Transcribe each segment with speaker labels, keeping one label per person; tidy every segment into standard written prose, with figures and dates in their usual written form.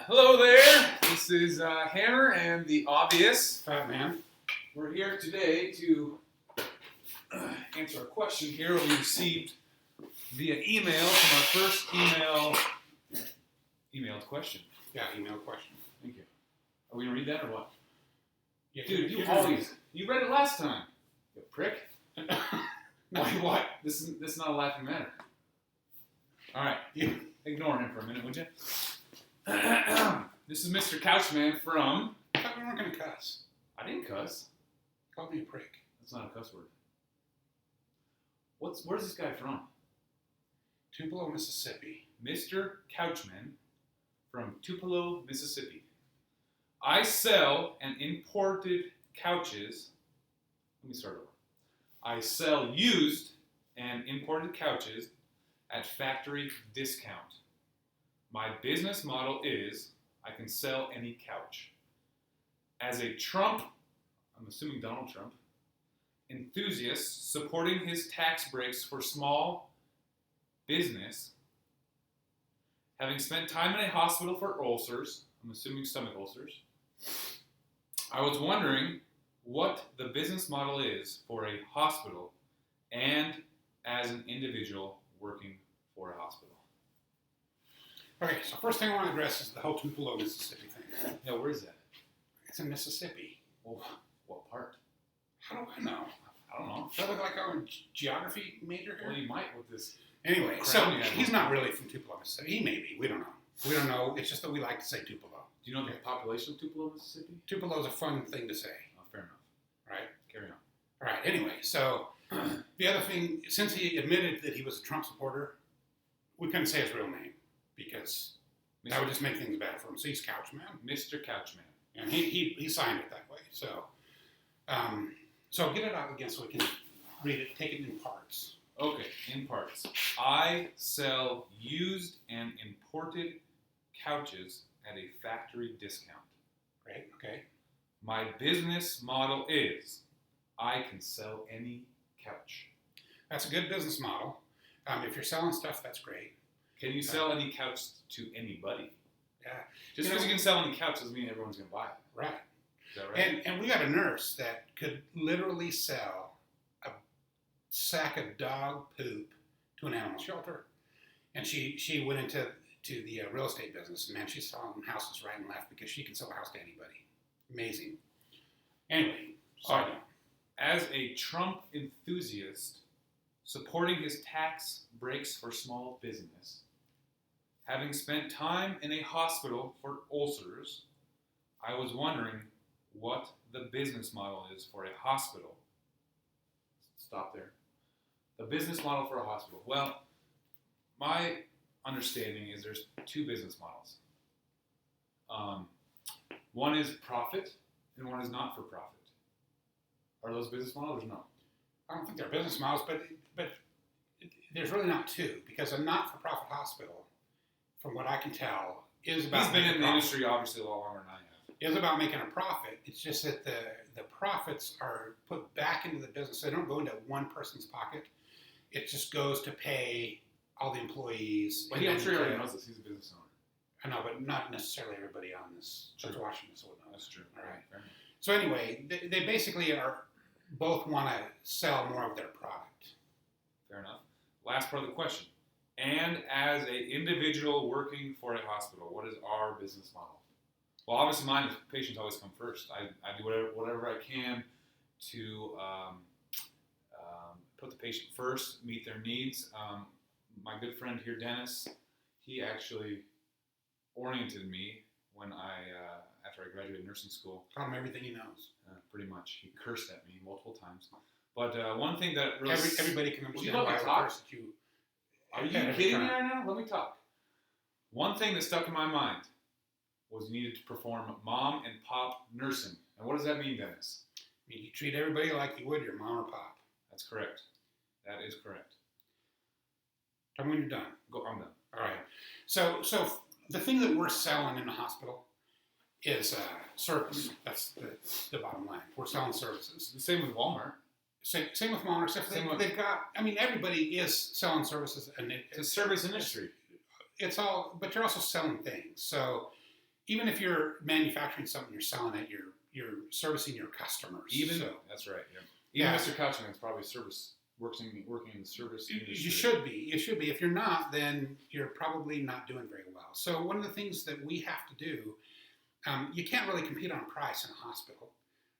Speaker 1: Hello there. This is Hammer and the Obvious
Speaker 2: Fat man.
Speaker 1: We're here today to answer a question here we received via email from our first emailed question.
Speaker 2: Yeah, email question.
Speaker 1: Thank you. Are we gonna read that or what?
Speaker 2: Yeah,
Speaker 1: Dude, you read it last time. You prick.
Speaker 2: No, what?
Speaker 1: This is not a laughing matter. All right, you ignore him for a minute, would you? This is Mr. Couchman from.
Speaker 2: I thought we weren't going to cuss.
Speaker 1: I didn't cuss.
Speaker 2: Called me a prick.
Speaker 1: That's not a cuss word. Where's this guy from?
Speaker 2: Tupelo, Mississippi.
Speaker 1: Mr. Couchman from Tupelo, Mississippi. I sell and imported couches. Let me start over. I sell used and imported couches at factory discount. My business model is I can sell any couch. As a Trump, I'm assuming Donald Trump, enthusiast supporting his tax breaks for small business, having spent time in a hospital for ulcers, I'm assuming stomach ulcers, I was wondering what the business model is for a hospital and as an individual working for a hospital.
Speaker 2: Okay, so first thing I want to address is the whole Tupelo, Mississippi thing.
Speaker 1: Yeah, where is that?
Speaker 2: It's in Mississippi.
Speaker 1: Well, what part?
Speaker 2: How do I know?
Speaker 1: I don't know.
Speaker 2: Does that look like our geography major
Speaker 1: Well,
Speaker 2: here?
Speaker 1: you might with this.
Speaker 2: Anyway,
Speaker 1: Crown
Speaker 2: so
Speaker 1: you have.
Speaker 2: he's not really from Tupelo, Mississippi. He may be. We don't know. We don't know. It's just that we like to say Tupelo.
Speaker 1: Do you know the population of Tupelo, Mississippi?
Speaker 2: Tupelo is a fun thing to say,
Speaker 1: Oh, fair enough.
Speaker 2: right?
Speaker 1: Carry on.
Speaker 2: All right, anyway, so the other thing, since he admitted that he was a Trump supporter, we couldn't say his real name because that would just make things bad for him. So he's Couchman.
Speaker 1: Mr. Couchman.
Speaker 2: And he signed it that way. So so get it out again so we can read it, take it in parts.
Speaker 1: Okay, in parts. I sell used and imported couches at a factory discount.
Speaker 2: Right? Okay.
Speaker 1: My business model is I can sell any couch.
Speaker 2: That's a good business model. If you're selling stuff, that's great.
Speaker 1: Can you sell any couch to anybody?
Speaker 2: Yeah.
Speaker 1: Just because you can sell any couch doesn't mean everyone's going to buy it.
Speaker 2: Right.
Speaker 1: Is that right?
Speaker 2: And we got a nurse that could literally sell a sack of dog poop to an animal shelter. And she went into the real estate business. Man, she's selling houses right and left because she can sell a house to anybody. Amazing. Anyway, sorry.
Speaker 1: As a Trump enthusiast supporting his tax breaks for small business, having spent time in a hospital for ulcers, I was wondering what the business model is for a hospital. Stop there. The business model for a hospital. Well, my understanding is there's two business models. One is profit and one is not for profit. Are those business models or no?
Speaker 2: I don't think they're business models, but there's really not two, because a not-for-profit hospital, from what I can tell, is about
Speaker 1: He's been
Speaker 2: making
Speaker 1: in the
Speaker 2: profit.
Speaker 1: industry obviously a lot longer than I have.
Speaker 2: Is about making a profit. It's just that the profits are put back into the business. They don't go into one person's pocket. It just goes to pay all the employees.
Speaker 1: Well,
Speaker 2: and
Speaker 1: I'm
Speaker 2: then
Speaker 1: sure he already
Speaker 2: to-
Speaker 1: knows this. He's a business owner.
Speaker 2: I know, but not necessarily everybody on this that's
Speaker 1: True.
Speaker 2: watching this would know.
Speaker 1: That's true.
Speaker 2: All right.
Speaker 1: Fair enough.
Speaker 2: So anyway, they basically are both want to sell more of their product.
Speaker 1: Fair enough. Last part of the question. And as an individual working for a hospital, what is our business model? Well, obviously mine is patients always come first. I do whatever I can to put the patient first, meet their needs. My good friend here, Dennis, he actually oriented me when after I graduated nursing school.
Speaker 2: Tell them everything he knows.
Speaker 1: Pretty much. He cursed at me multiple times. But one thing that really...
Speaker 2: Everybody can
Speaker 1: Will you
Speaker 2: understand
Speaker 1: let
Speaker 2: why
Speaker 1: me
Speaker 2: I would
Speaker 1: talk?
Speaker 2: curse at you.
Speaker 1: Are you
Speaker 2: Yeah, every
Speaker 1: kidding me
Speaker 2: time.
Speaker 1: right now? Let me talk. One thing that stuck in my mind was you needed to perform mom and pop nursing. And what does that mean, Dennis?
Speaker 2: I mean, you treat everybody like you would your mom or pop.
Speaker 1: That's correct. That is correct.
Speaker 2: Tell me when you're done.
Speaker 1: I'm done.
Speaker 2: All right. So the thing that we're selling in the hospital is service. That's the bottom line. We're selling services.
Speaker 1: The same with Walmart.
Speaker 2: Same with Walmart. Except
Speaker 1: Same with-
Speaker 2: they've got. I mean, everybody is selling services, and
Speaker 1: It's a service industry.
Speaker 2: it's all. But you're also selling things. So even if you're manufacturing something, you're selling it. You're servicing your customers.
Speaker 1: Even
Speaker 2: so,
Speaker 1: that's right. Yeah. Even
Speaker 2: yeah,
Speaker 1: Mr. Couchman's probably working in the service industry.
Speaker 2: you should be. You should be. If you're not, then you're probably not doing very well. So one of the things that we have to do, you can't really compete on price in a hospital.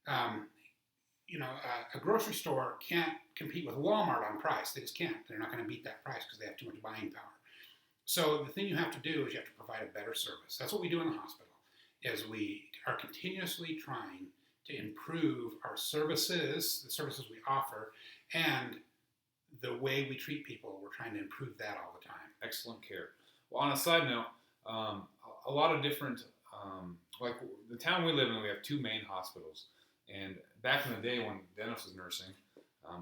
Speaker 2: Um, a grocery store can't compete with Walmart on price. They just can't. They're not going to beat that price because they have too much buying power. So the thing you have to do is you have to provide a better service. That's what we do in the hospital, is we are continuously trying to improve our services, the services we offer, and the way we treat people. We're trying to improve that all the time.
Speaker 1: Excellent care. Well, on a side note, a lot of different, like the town we live in, we have two main hospitals. And back in the day when Dennis was nursing,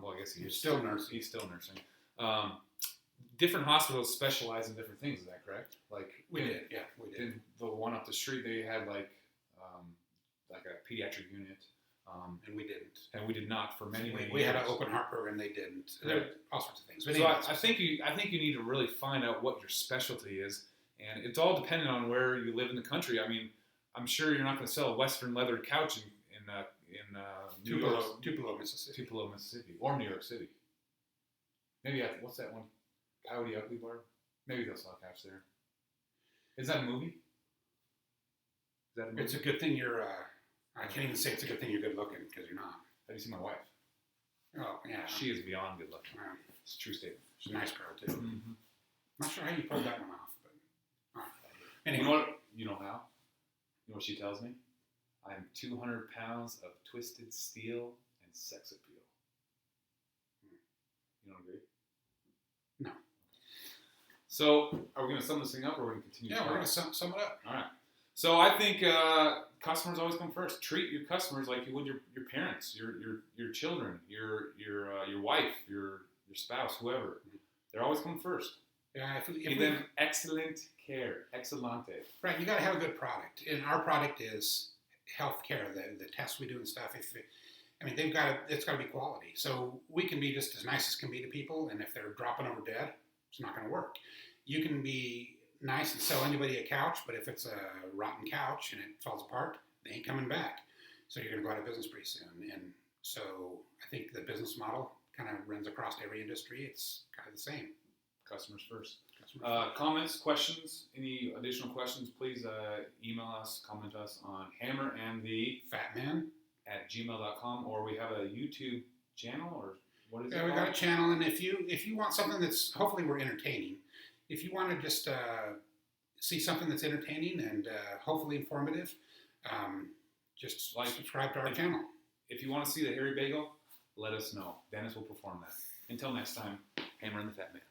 Speaker 1: well, I guess he's
Speaker 2: still nursing.
Speaker 1: He's still nursing. Different hospitals specialize in different things. Is that correct? Like
Speaker 2: we did.
Speaker 1: The one up the street, they had like a pediatric unit.
Speaker 2: And we didn't.
Speaker 1: And we did not for many years.
Speaker 2: We had an open heart program. They didn't.
Speaker 1: Right.
Speaker 2: All sorts of things.
Speaker 1: So I think you need to really find out what your specialty is, and it's all dependent on where you live in the country. I mean, I'm sure you're not going to sell a Western leather couch in
Speaker 2: Tupelo, Mississippi.
Speaker 1: Tupelo, Mississippi, or New York City. Maybe what's that one? Coyote Ugly Bar. Maybe they'll sell a couch there. Is that a movie? Is that a movie?
Speaker 2: It's a good thing you're. I can't even say it's a good thing you're good looking because you're not.
Speaker 1: Have you seen my wife?
Speaker 2: Oh yeah.
Speaker 1: She is beyond good looking.
Speaker 2: Wow.
Speaker 1: It's a true statement.
Speaker 2: She's a nice girl too.
Speaker 1: Mm-hmm.
Speaker 2: Not sure how you pulled that one off, but.
Speaker 1: You
Speaker 2: Anyway.
Speaker 1: know what? You know how? You know what she tells me? I'm 200 pounds of twisted steel and sex appeal. You don't agree?
Speaker 2: No.
Speaker 1: So, are we going to sum this thing up, or are we going to continue?
Speaker 2: Yeah, we're going to sum it up.
Speaker 1: All right. So, I think customers always come first. Treat your customers like you would your parents, your children, your wife, your spouse, whoever. They're always come first.
Speaker 2: Yeah,
Speaker 1: Give them excellent care, excellente.
Speaker 2: Right, you got to have a good product, and our product is healthcare. The tests we do and stuff. It's got to be quality. So we can be just as nice as can be to people, and if they're dropping over dead, it's not going to work. You can be nice and sell anybody a couch, but if it's a rotten couch and it falls apart, they ain't coming back. So you're going to go out of business pretty soon. And so I think the business model kind of runs across every industry. It's kind of the same.
Speaker 1: Customers first. Comments, questions, any additional questions, please email us, comment us on hammerandthefatman@gmail.com, or we have a YouTube channel, or what is it?
Speaker 2: Yeah, we got a channel, and if you want something that's, hopefully we're entertaining, if you want to just see something that's entertaining and hopefully informative, just subscribe to our channel.
Speaker 1: If you want to see the Hairy Bagel, let us know. Dennis will perform that. Until next time, Hammer and the Fat Man.